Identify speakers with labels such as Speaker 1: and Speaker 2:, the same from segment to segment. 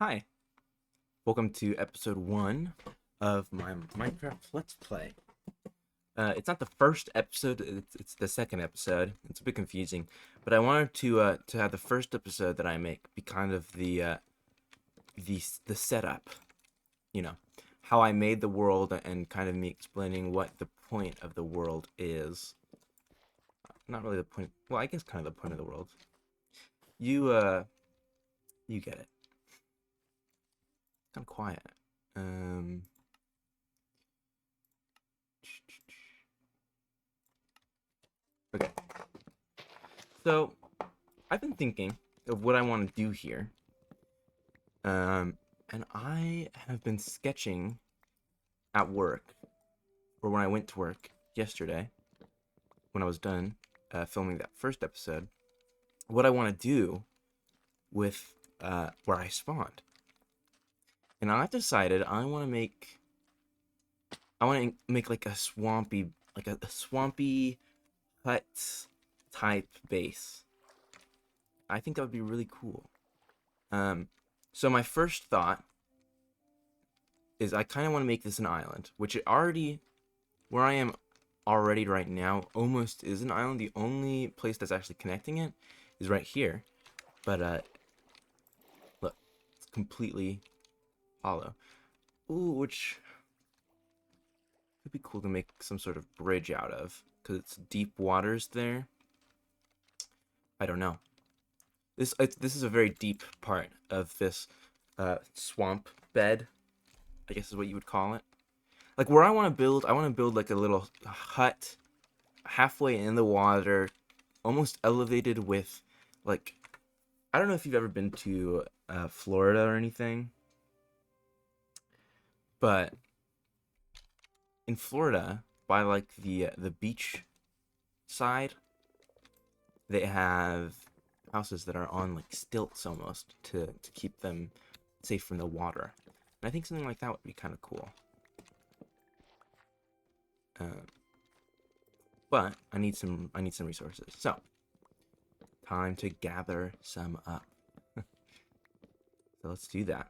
Speaker 1: Hi, welcome to episode 1 of my Minecraft Let's Play. It's not the first episode, it's the second episode. It's a bit confusing, but I wanted to have the first episode that I make be kind of the setup, you know, how I made the world and kind of me explaining what the point of the world is. Not really the point, well, I guess kind of the point of the world. You get it. Kind of quiet. Um... Okay. So, I've been thinking of what I want to do here. And I have been sketching at work, or when I went to work yesterday, when I was done filming that first episode, what I want to do with where I spawned. And I've decided I want to make like a swampy, a swampy hut type base. I think that would be really cool. So my first thought is I kind of want to make this an island, which it already, where I am already right now, almost is an island. The only place that's actually connecting it is right here. But, look, it's completely hollow. Ooh, which could be cool to make some sort of bridge out of, because it's deep waters there. I don't know. This is a very deep part of this swamp bed, I guess is what you would call it. Like where I want to build like a little hut halfway in the water, almost elevated with, like, I don't know if you've ever been to Florida or anything, but in Florida, by like the beach side, they have houses that are on like stilts almost to keep them safe from the water. And I think something like that would be kind of cool. Uh, but I need some resources. So time to gather some up. So let's do that.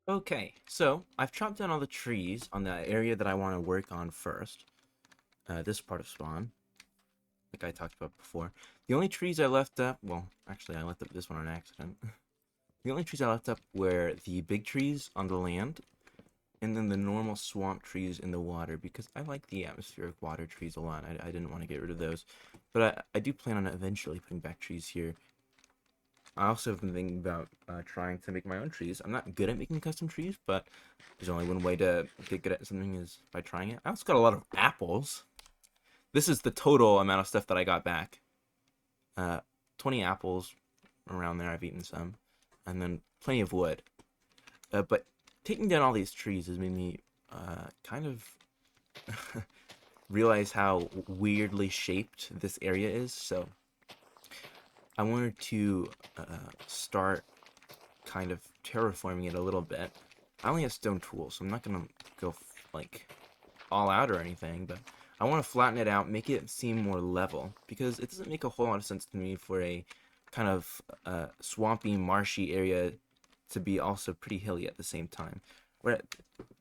Speaker 1: Okay, so I've chopped down all the trees on the area that I want to work on first. This part of spawn, like I talked about before. The only trees I left up, well, actually I left up this one on accident. The only trees I left up were the big trees on the land, and then the normal swamp trees in the water, because I like the atmospheric water trees a lot. I didn't want to get rid of those. But I do plan on eventually putting back trees here. I also have been thinking about trying to make my own trees. I'm not good at making custom trees, but there's only one way to get good at something is by trying it. I also got a lot of apples. This is the total amount of stuff that I got back. Uh, 20 apples around there. I've eaten some. And then plenty of wood. But taking down all these trees has made me kind of realize how weirdly shaped this area is. So I wanted to start kind of terraforming it a little bit. I only have stone tools, so I'm not gonna go like all out or anything, but I want to flatten it out, make it seem more level, because it doesn't make a whole lot of sense to me for a kind of swampy, marshy area to be also pretty hilly at the same time. Where,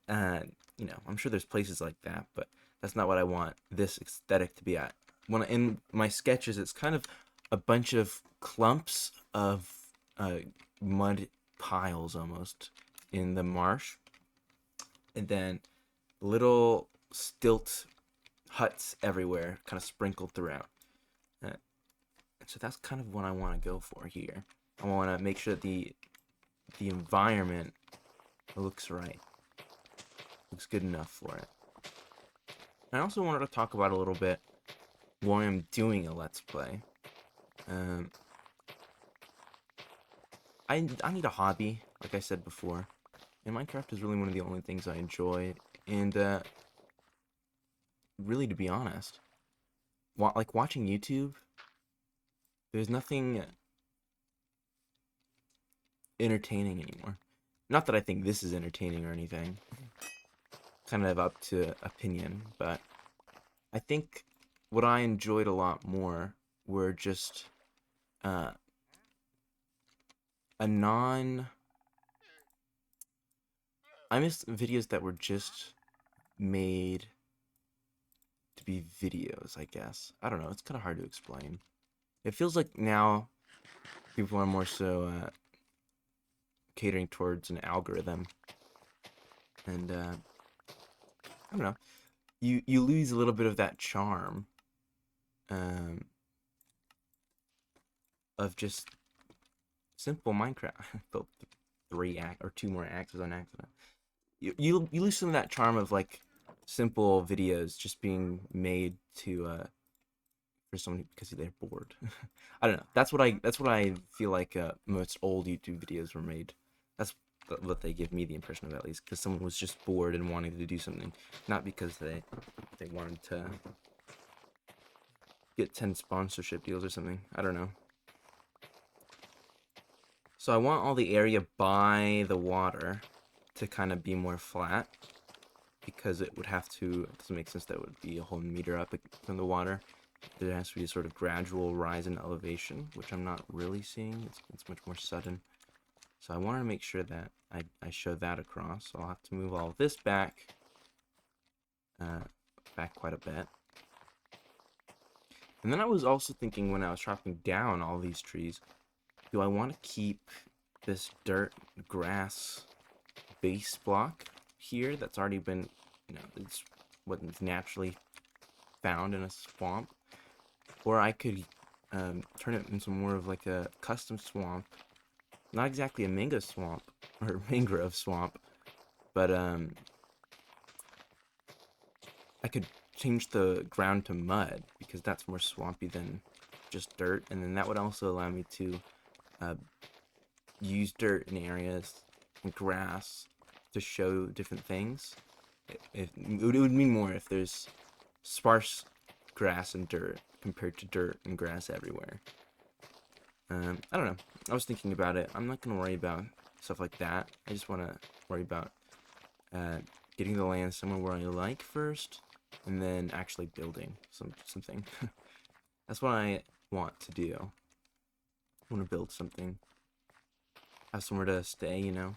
Speaker 1: you know, I'm sure there's places like that, but that's not what I want this aesthetic to be at. When in my sketches, it's kind of a bunch of clumps of mud piles almost in the marsh, and then little stilt huts everywhere, kind of sprinkled throughout. Uh, so that's kind of what I want to go for here. I want to make sure that the environment looks right, looks good enough for it. I also wanted to talk about a little bit why I'm doing a Let's Play. Um, I need a hobby, like I said before, and Minecraft is really one of the only things I enjoy. And really, to be honest, like watching YouTube, there's nothing entertaining anymore. Not that I think this is entertaining or anything. Kind of up to opinion, but I think what I enjoyed a lot more were just uh, a non. I miss videos that were just made to be videos, I guess. I don't know. It's kind of hard to explain. It feels like now people are more so catering towards an algorithm, and I don't know. You lose a little bit of that charm um, of just simple Minecraft. I built two more axes on accident. You lose some of that charm of like simple videos just being made to for someone because they're bored. I don't know. That's what I feel like most old YouTube videos were made. That's what they give me the impression of, at least, because someone was just bored and wanted to do something, not because they wanted to get 10 sponsorship deals or something. I don't know. So I want all the area by the water to kind of be more flat, because it would have to. It doesn't make sense that it would be a whole meter up from the water. There has to be a sort of gradual rise in elevation, which I'm not really seeing. It's much more sudden. So I want to make sure that I show that across. So I'll have to move all of this back quite a bit. And then I was also thinking, when I was chopping down all these trees, do I want to keep this dirt grass base block here that's already been, it's what's naturally found in a swamp? Or I could turn it into more of like a custom swamp. Not exactly a mango swamp or mangrove swamp, but I could change the ground to mud, because that's more swampy than just dirt, and then that would also allow me to use dirt in areas and grass to show different things. It would mean more if there's sparse grass and dirt compared to dirt and grass everywhere. I don't know. I was thinking about it. I'm not going to worry about stuff like that. I just want to worry about getting the land somewhere where I like first, and then actually building something. That's what I want to do. I want to build something. Have somewhere to stay, The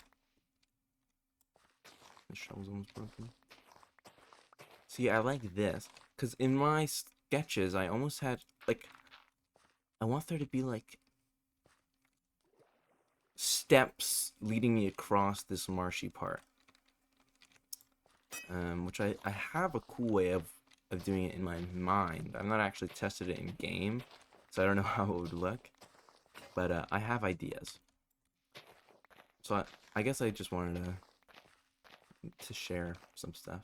Speaker 1: shovel's almost broken. See, I like this, because in my sketches, I almost had, like, I want there to be, like, steps leading me across this marshy part. Which I have a cool way of doing it in my mind. I've not actually tested it in game, so I don't know how it would look. But I have ideas. So I guess I just wanted to share some stuff.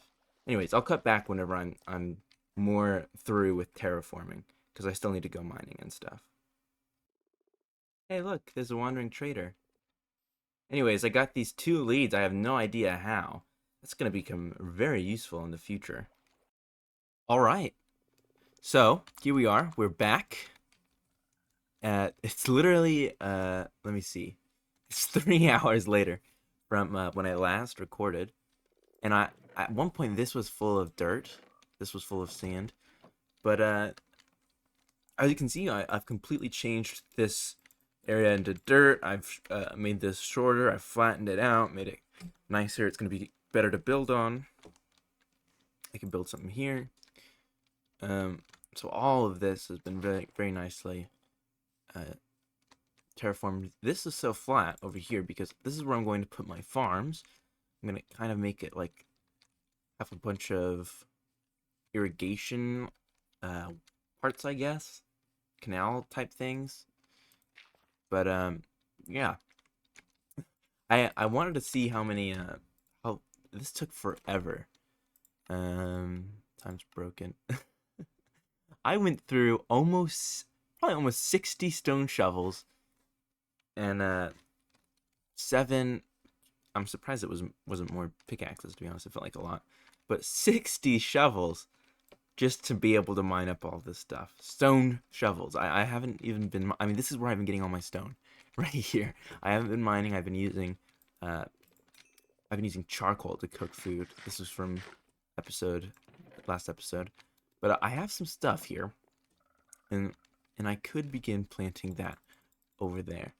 Speaker 1: Anyways, I'll cut back whenever I'm more through with terraforming, because I still need to go mining and stuff. Hey, look, there's a wandering trader. Anyways, I got these 2 leads. I have no idea how. That's going to become very useful in the future. All right. So, here we are. We're back. It's literally, let me see. It's 3 hours later from when I last recorded. And at one point, this was full of dirt. This was full of sand. But as you can see, I've completely changed this area into dirt. I've made this shorter. I've flattened it out, made it nicer. It's going to be better to build on. I can build something here. So all of this has been very, very nicely terraformed. This is so flat over here because this is where I'm going to put my farms. I'm going to kind of make it like have a bunch of irrigation parts, I guess. Canal type things. But yeah. I wanted to see how many how this took forever. Time's broken. I went through probably almost 60 stone shovels and 7. I'm surprised it wasn't more pickaxes, to be honest. It felt like a lot, but 60 shovels just to be able to mine up all this stuff. Stone shovels. I haven't even been. I mean, this is where I've been getting all my stone, right here. I haven't been mining. I've been using I've been using charcoal to cook food. This was from last episode. But I have some stuff here, and I could begin planting that over there.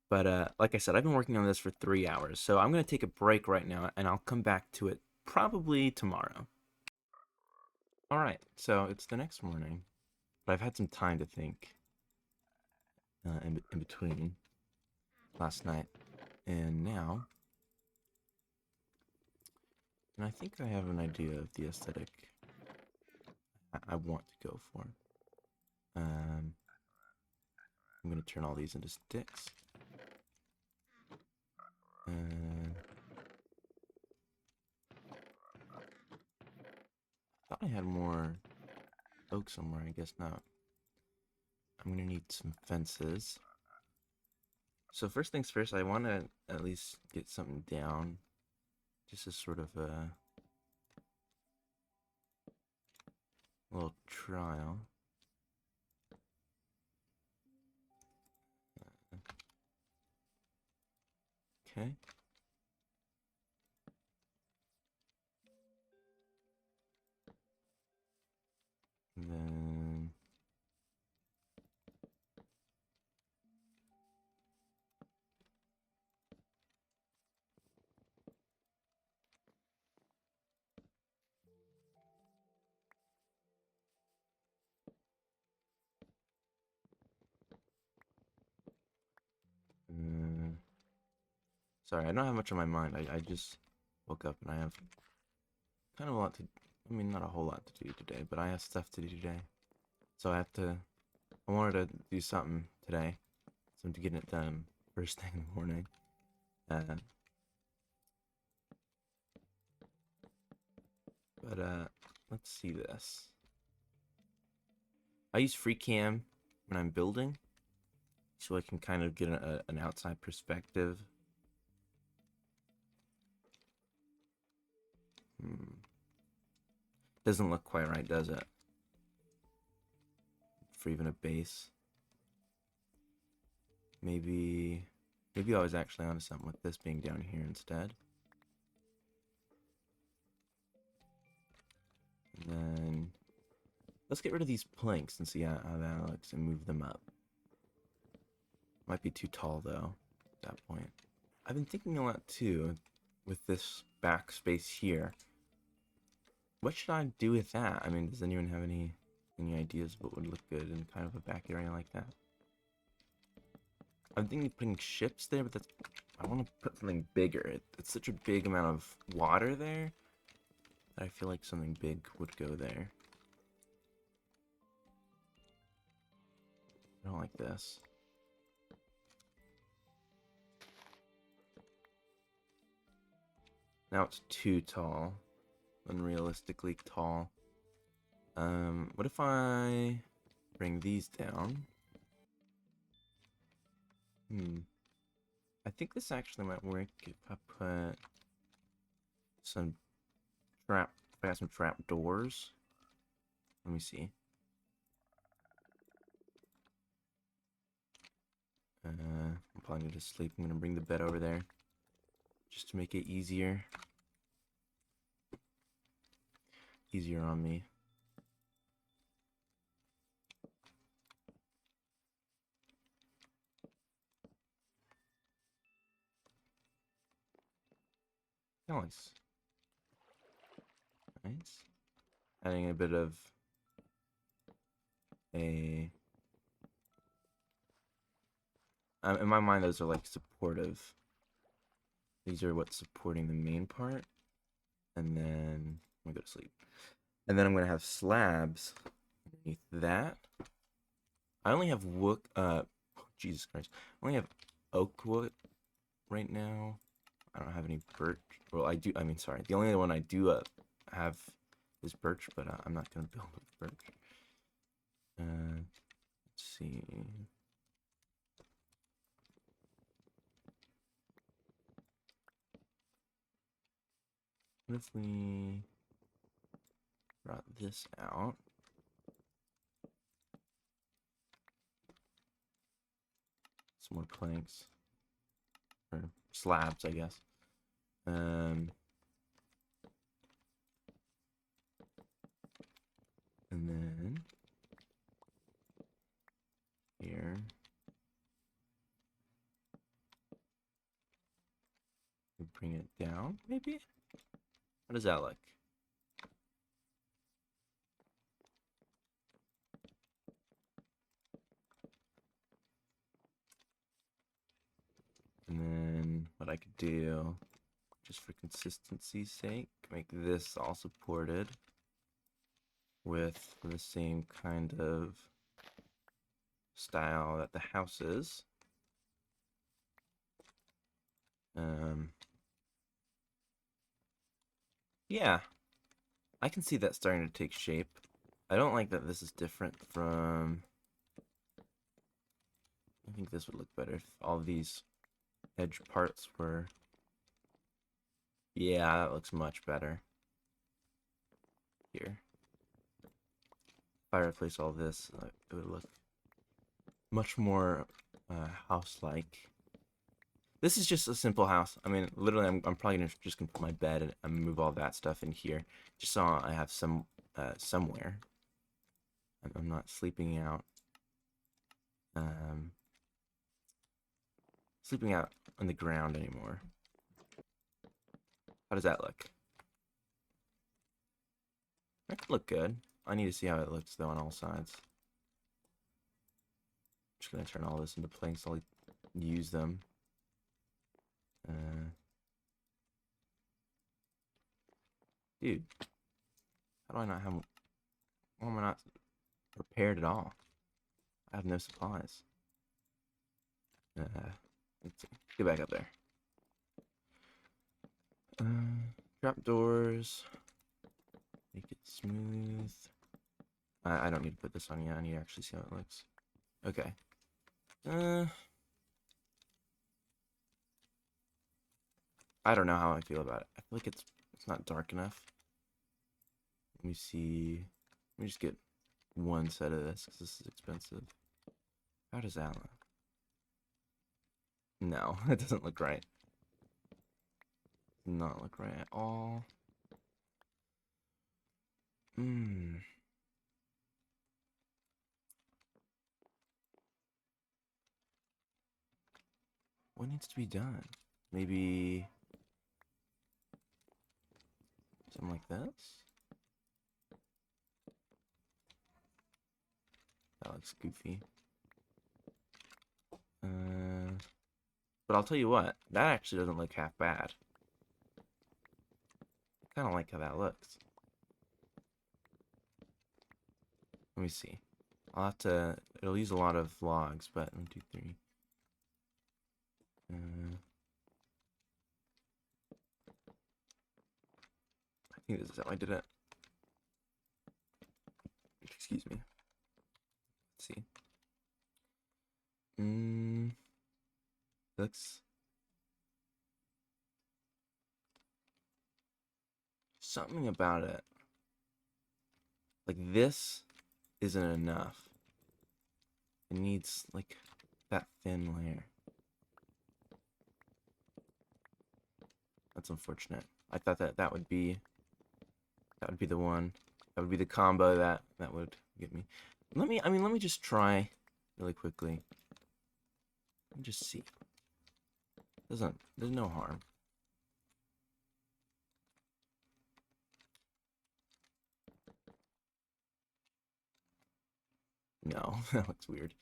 Speaker 1: But like I said, I've been working on this for 3 hours, so I'm gonna take a break right now, and I'll come back to it probably tomorrow. All right, so it's the next morning, but I've had some time to think in between last night and now, and I think I have an idea of the aesthetic I want to go for. I'm gonna turn all these into sticks. Thought I had more oak somewhere. I guess not. I'm gonna need some fences. So first things first, I want to at least get something down, just as sort of a little trial. Okay. And then sorry, I don't have much on my mind. I just woke up and I have kind of a lot to, I mean, not a whole lot to do today, but I have stuff to do today. So I wanted to do something today. So I'm getting it done first thing in the morning. But let's see this. I use free cam when I'm building, so I can kind of get an outside perspective. Doesn't look quite right, does it? For even a base. Maybe I was actually onto something with this being down here instead. And then let's get rid of these planks and see how that looks and move them up. Might be too tall though at that point. I've been thinking a lot too with this backspace here. What should I do with that? I mean, does anyone have any ideas of what would look good in kind of a back area like that? I'm thinking of putting ships there, but I want to put something bigger. It's such a big amount of water there that I feel like something big would go there. I don't like this. Now it's too tall. Unrealistically tall. What if I bring these down? I think this actually might work if I put some if I got some trap doors. Let me see. I'm probably going to sleep. I'm going to bring the bed over there just to make it easier on me. Nice. Nice. Adding a bit of a... in my mind, those are like supportive. These are what's supporting the main part. And then I'm going to go to sleep. And then I'm going to have slabs underneath that. I only have wood... Jesus Christ. I only have oak wood right now. I don't have any birch. Well, I do. I mean, sorry. The only other one I do have is birch, but I'm not going to build with birch. Let's see. What if we brought this out? Some more planks. Or slabs, I guess. And then here. We bring it down, maybe? How does that look? And then what I could do, just for consistency's sake, make this all supported with the same kind of style that the house is. Yeah, I can see that starting to take shape. I don't like that this is different from... I think this would look better if all these edge parts were... Yeah, that looks much better. Here. If I replace all this, it would look much more house-like. This is just a simple house. I mean, literally, I'm probably just gonna put my bed and move all that stuff in here, just so I have some somewhere. I'm not sleeping out. Sleeping out on the ground anymore. How does that look? That could look good. I need to see how it looks though on all sides. Just gonna turn all this into planks. I'll use them. Dude, how do I not have? Why am I not prepared at all? I have no supplies. Let's see. Get back up there. Trap doors. Make it smooth. I don't need to put this on yet. I need to actually see how it looks. Okay. I don't know how I feel about it. I feel like it's not dark enough. Let me see. Let me just get one set of this because this is expensive. How does that look? No, it doesn't look right. Does not look right at all. What needs to be done? Maybe something like this? That looks goofy. But I'll tell you what, that actually doesn't look half bad. I kind of like how that looks. Let me see. I'll have to, it'll use a lot of logs, but 1, 2, 3. I think this is how I did it. Excuse me. Let's see. Looks something about it. Like this isn't enough. It needs like that thin layer. That's unfortunate. I thought that would be the one. That would be the combo that would get me. Let me just try really quickly. Let me just see. There's no harm. No, that looks weird.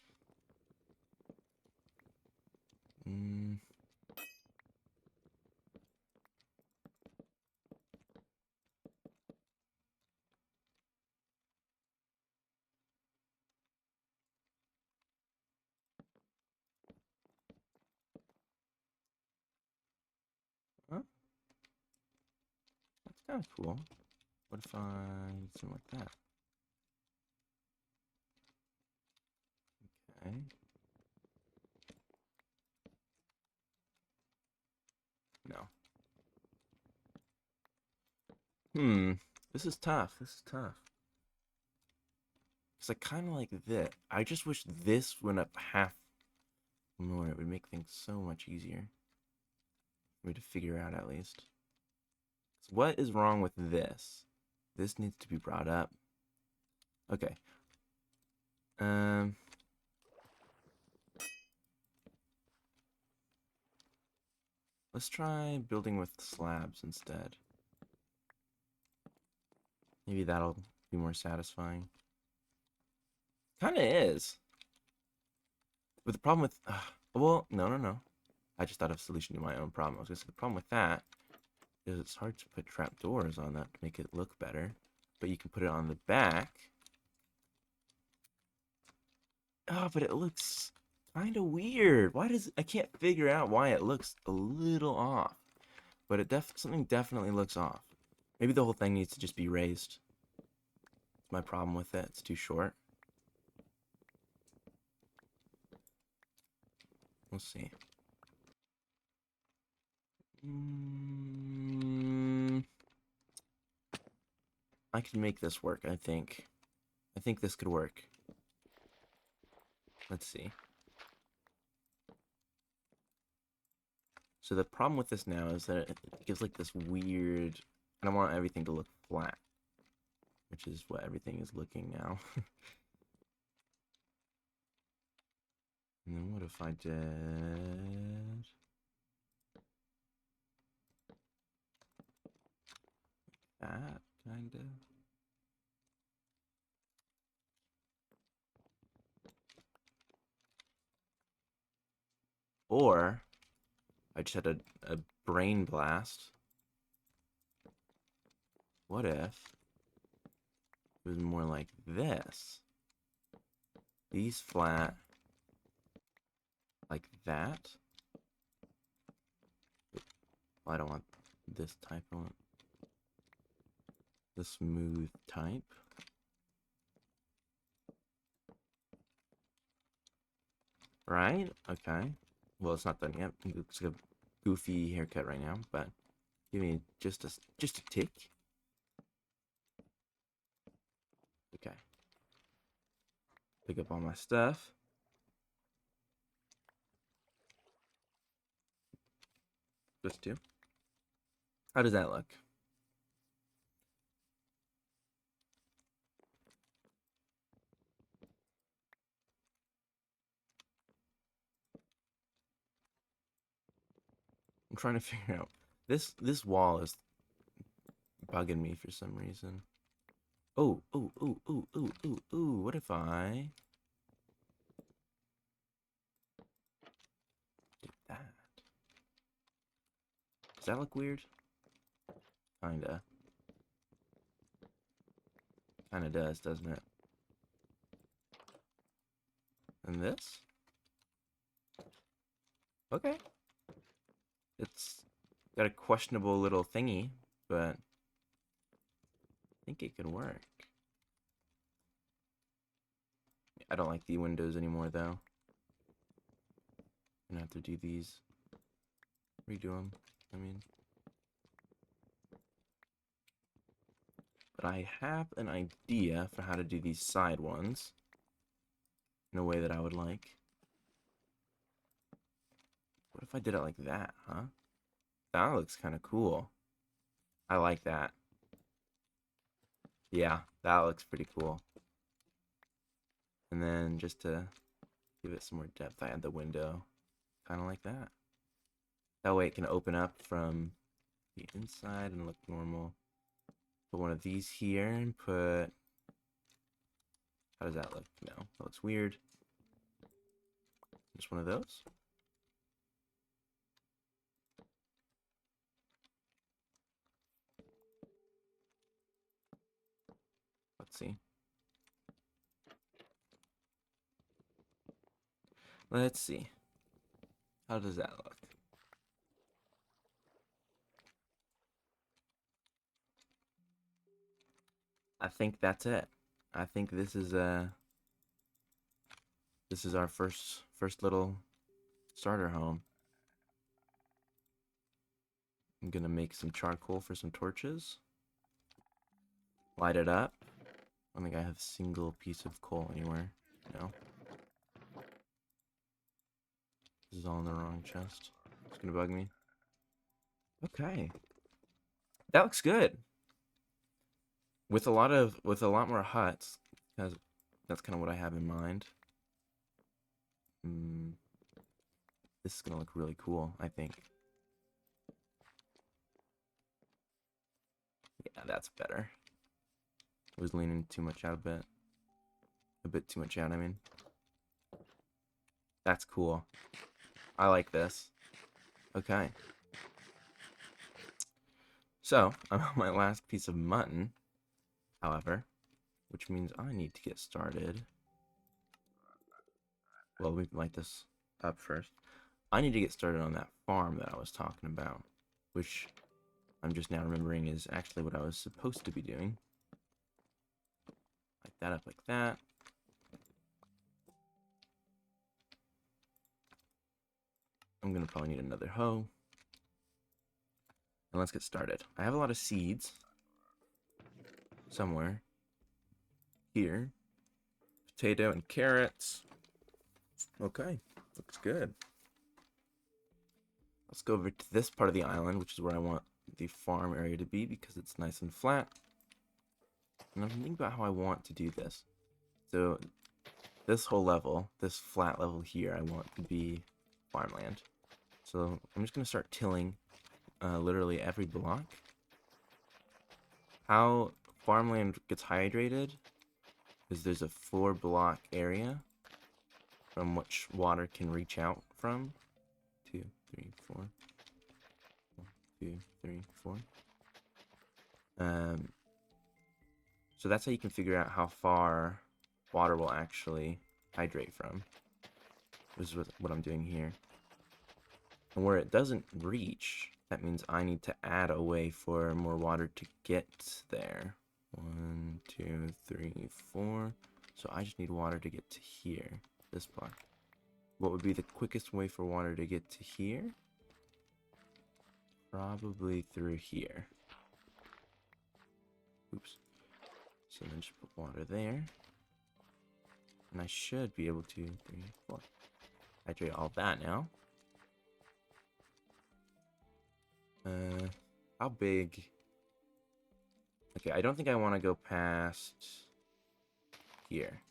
Speaker 1: Huh? That's kind of cool. What if I did something like that? Okay. No. This is tough. This is tough. Because I kind of like this. I just wish this went up half more. It would make things so much easier. me to figure out at least. So what is wrong with this? This needs to be brought up. Okay. Let's try building with slabs instead. Maybe that'll be more satisfying. Kinda is. But the problem with... well, no. I just thought of a solution to my own problem. I was gonna say the problem with that is it's hard to put trapdoors on that to make it look better. But you can put it on the back. Oh, but it looks kind of weird. Why does... I can't figure out why it looks a little off. But something definitely looks off. Maybe the whole thing needs to just be raised. That's my problem with it. It's too short. We'll see. I can make this work, I think. I think this could work. Let's see. So the problem with this now is that it gives like this weird... I don't want everything to look flat. Which is what everything is looking now. And then what if I did... that, kind of? Or... I just had a brain blast. What if it was more like this? These flat, like that. Well, I don't want this type. I want the smooth type. Right? Okay. Well, it's not done yet. It looks like a goofy haircut right now, but give me just a tick. Okay. Pick up all my stuff. Just two. How does that look? I'm trying to figure out. This wall is bugging me for some reason. Oh. What if I did that? Does that look weird? Kinda. Kinda does, doesn't it? And this? Okay. It's got a questionable little thingy, but I think it could work. I don't like the windows anymore, though. I'm gonna have to do these. Redo them, I mean. But I have an idea for how to do these side ones in a way that I would like. What if I did it like that, huh? That looks kind of cool. I like that. Yeah, that looks pretty cool. And then just to give it some more depth, I add the window. Kind of like that. That way it can open up from the inside and look normal. Put one of these here and put... How does that look? No, that looks weird. Just one of those. Let's see. Let's see. How does that look? I think that's it. I think this is our first little starter home. I'm gonna make some charcoal for some torches. Light it up. I don't think I have a single piece of coal anywhere. No. This is all in the wrong chest. It's gonna bug me. Okay. That looks good. With a lot more huts, because that's kind of what I have in mind. Mm, this is gonna look really cool, I think. Yeah, that's better. I was leaning too much out a bit too much out, I mean. That's cool. I like this. Okay. So, I'm on my last piece of mutton, however, which means I need to get started. Well, we can light this up first. I need to get started on that farm that I was talking about, which I'm just now remembering is actually what I was supposed to be doing. Light that up like that. I'm gonna probably need another hoe. And let's get started. I have a lot of seeds somewhere here. Potato and carrots. Okay, looks good. Let's go over to this part of the island, which is where I want the farm area to be because it's nice and flat. And I'm thinking about how I want to do this. So this whole level, this flat level here, I want to be farmland. So I'm just going to start tilling literally every block. How farmland gets hydrated is there's a 4-block area from which water can reach out from. 2, 3, 4. 1, 2, 3, 4. So that's how you can figure out how far water will actually hydrate from. This is what I'm doing here. And where it doesn't reach, that means I need to add a way for more water to get there. 1, 2, 3, 4. So I just need water to get to here, this block. What would be the quickest way for water to get to here? Probably through here. Oops. So then just put water there. And I should be able to 3, 4. Hydrate all that now. How big? Okay, I don't think I want to go past here.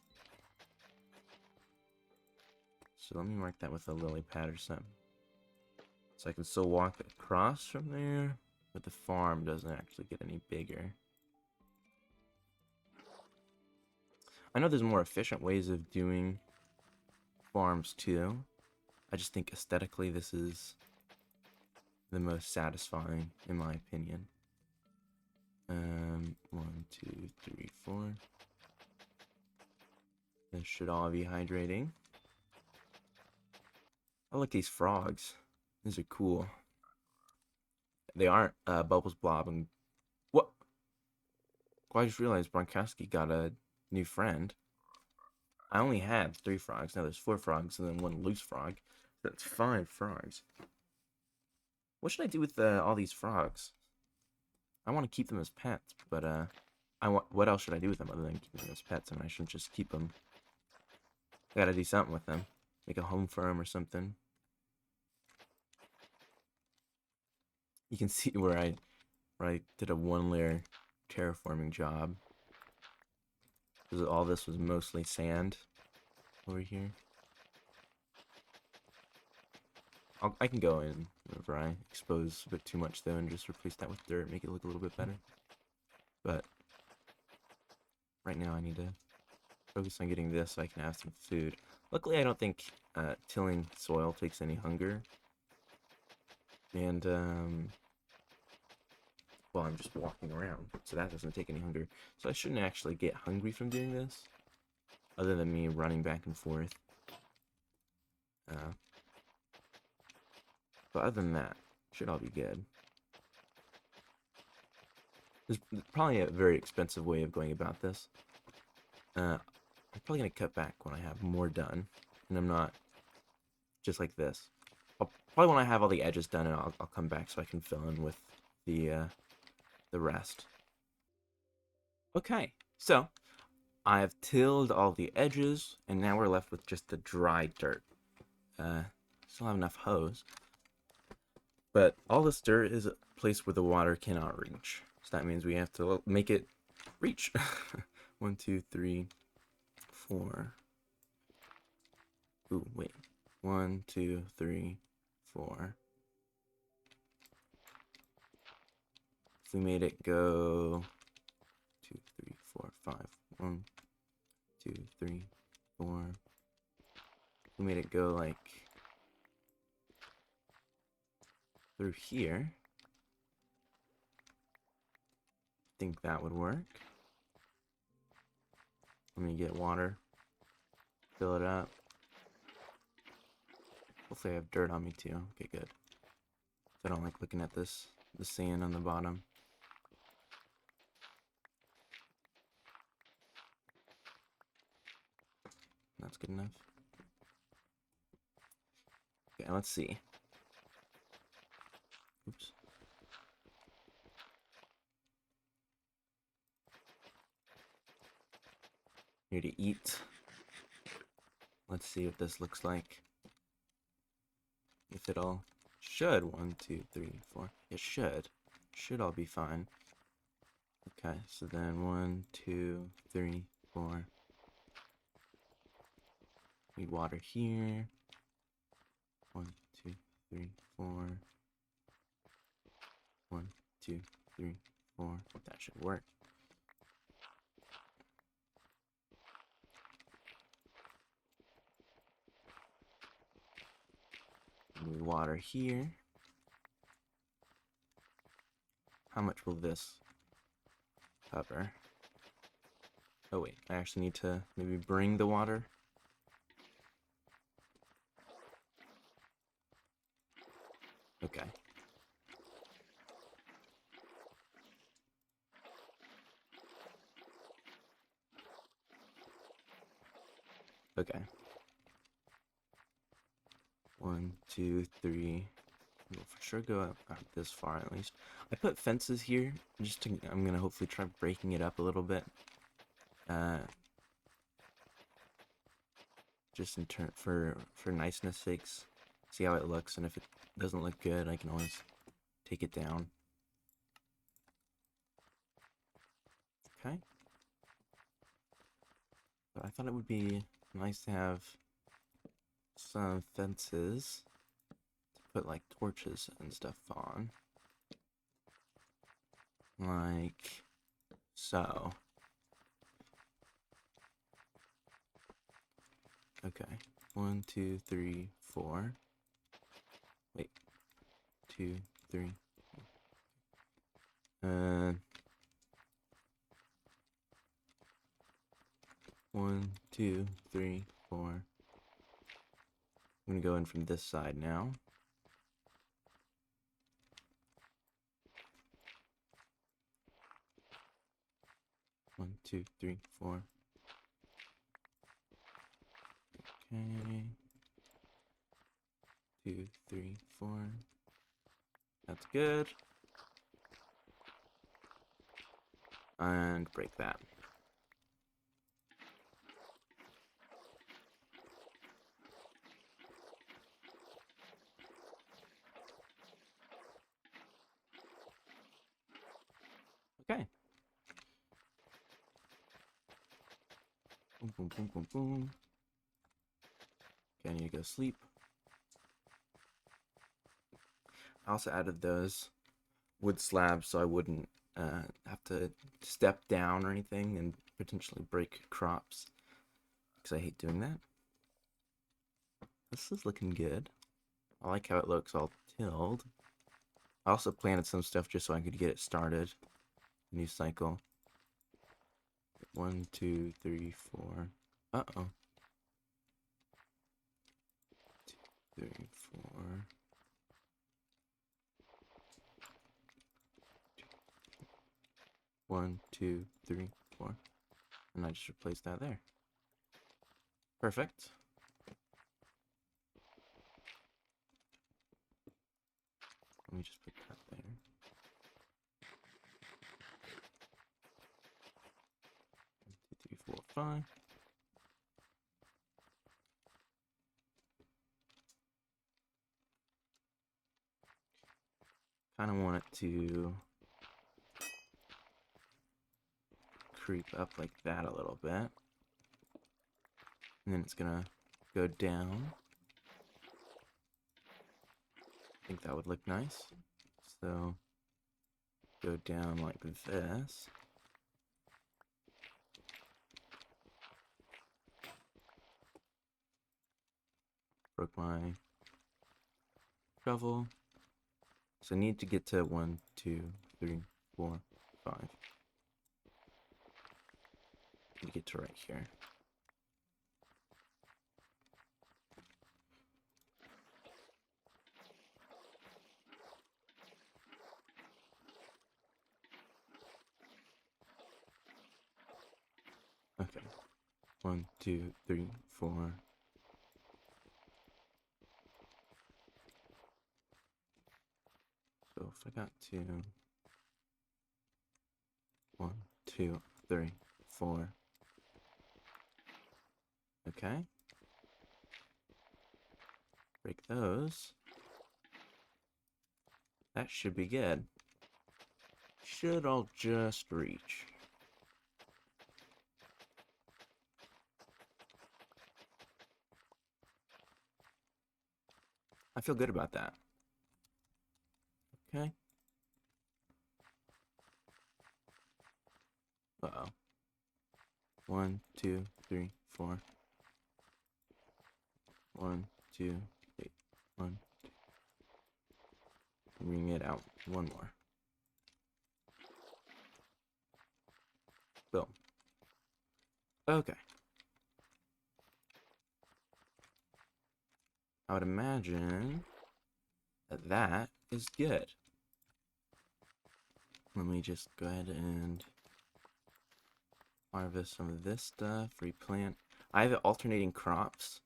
Speaker 1: So let me mark that with a lily pad or something. So I can still walk across from there, but the farm doesn't actually get any bigger. I know there's more efficient ways of doing farms too. I just think aesthetically this is the most satisfying, in my opinion. 1, 2, 3, 4. This should all be hydrating. I like these frogs. These are cool. They aren't Bubbles Blob and... What? Well, I just realized Gronkowski got a new friend. I only had 3 frogs. Now there's 4 frogs and then 1 loose frog. That's 5 frogs. What should I do with all these frogs? I want to keep them as pets, but what else should I do with them other than keeping them as pets? And I shouldn't just keep them. I gotta do something with them. Make a home for them or something. You can see where I did a 1-layer terraforming job. Because all this was mostly sand over here. I can go in whenever I expose a bit too much though and just replace that with dirt, make it look a little bit better. But right now I need to focus on getting this so I can have some food. Luckily I don't think tilling soil takes any hunger. And well, I'm just walking around, so that doesn't take any hunger. So I shouldn't actually get hungry from doing this, other than me running back and forth. But other than that, should all be good. There's probably a very expensive way of going about this. I'm probably going to cut back when I have more done, and I'm not just like this. Probably when I have all the edges done, and I'll come back so I can fill in with the rest. Okay, so I've tilled all the edges, and now we're left with just the dry dirt. Still have enough hoes. But all this dirt is a place where the water cannot reach. So that means we have to make it reach. 1, 2, 3, 4. Ooh, wait. 1, 2, 3, 4. If we made it go 2, 3, 4, 5. 1, 2, 3, 4. We made it go like through here. I think that would work. Let me get water. Fill it up. Hopefully I have dirt on me too. Okay, good. I don't like looking at this, the sand on the bottom. That's good enough. Okay, let's see. Oops. Here to eat. Let's see what this looks like. If it all should. 1, 2, 3, 4. It should. Should all be fine. Okay, so then 1, 2, 3, 4. We water here. 1, 2, 3, 4. 1, 2, 3, 4. That should work. We water here. How much will this cover? Oh wait, I actually need to maybe bring the water. Okay. Okay. 1, 2, 3. We'll for sure go out this far at least. I put fences here just to. I'm gonna hopefully try breaking it up a little bit. Just in turn for niceness sakes. See how it looks, and if it doesn't look good, I can always take it down. Okay. But I thought it would be nice to have some fences to put like torches and stuff on. Like so. Okay. 1, 2, 3, 4. Wait. 2, 3. 1, 2, 3, 4. I'm gonna go in from this side now. One, 2, 3, 4. Okay. 2, 3, 4. That's good. And break that. Okay. Boom, boom, boom, boom, boom. Okay, I need to go sleep. I also added those wood slabs so I wouldn't have to step down or anything and potentially break crops, because I hate doing that. This is looking good. I like how it looks all tilled. I also planted some stuff just so I could get it started. New cycle. 1, 2, 3, 4. Uh-oh. 2, 3, 4. 1, 2, 3, 4. And I just replaced that there. Perfect. Let me just put that there. 1, 2, 3, 4, 5. Kind of want it to creep up like that a little bit. And then it's gonna go down. I think that would look nice. So go down like this. Broke my shovel. So I need to get to 1, 2, 3, 4, 5. Need to get to right here. Okay. 1, 2, 3, 4. So if I got to 1, 2, 3, 4. Okay. Break those. That should be good. Should all just reach. I feel good about that. Okay. Uh-oh. 1, 2, 3, 4. 1, 2, 3. 1, 2. Bring it out. One more. Boom. Okay. I would imagine that that is good. Let me just go ahead and harvest some of this stuff, replant. I have alternating crops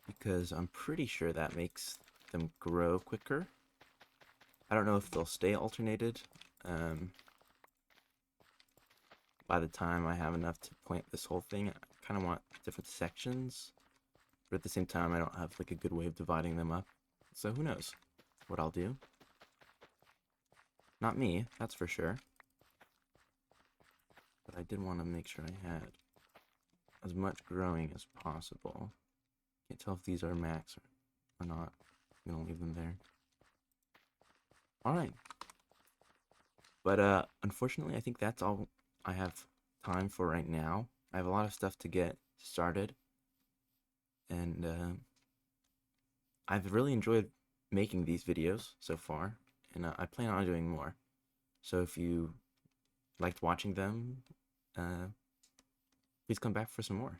Speaker 1: because I'm pretty sure that makes them grow quicker. I don't know if they'll stay alternated by the time I have enough to plant this whole thing. I kind of want different sections, but at the same time I don't have like a good way of dividing them up. So who knows what I'll do. Not me, that's for sure. But I did want to make sure I had as much growing as possible. Can't tell if these are max or not. I'm gonna leave them there. Alright. But unfortunately I think that's all I have time for right now. I have a lot of stuff to get started. And I've really enjoyed making these videos so far. And I plan on doing more. So if you liked watching them, please come back for some more.